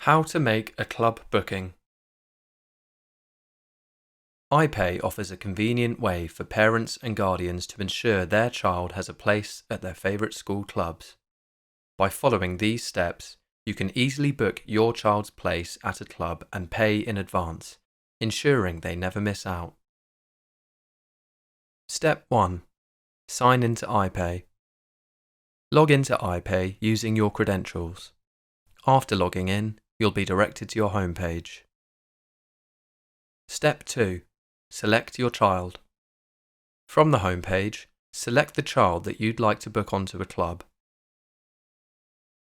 How to make a club booking. iPay offers a convenient way for parents and guardians to ensure their child has a place at their favourite school clubs. By following these steps, you can easily book your child's place at a club and pay in advance, ensuring they never miss out. Step 1. Sign into iPay. Log into iPay using your credentials. After logging in, you'll be directed to your homepage. Step 2. Select your child. From the homepage, select the child that you'd like to book onto a club.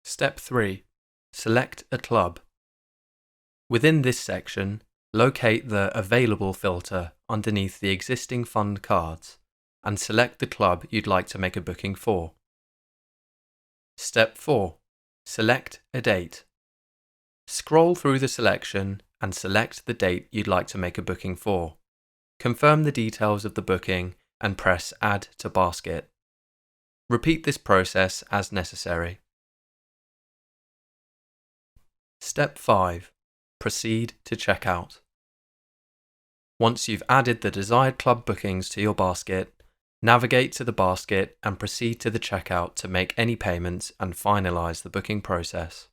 Step 3. Select a club. Within this section, locate the Available filter underneath the existing fund cards and select the club you'd like to make a booking for. Step 4. Select a date. Scroll through the selection and select the date you'd like to make a booking for. Confirm the details of the booking and press Add to Basket. Repeat this process as necessary. Step 5. Proceed to checkout. Once you've added the desired club bookings to your basket, navigate to the basket and proceed to the checkout to make any payments and finalise the booking process.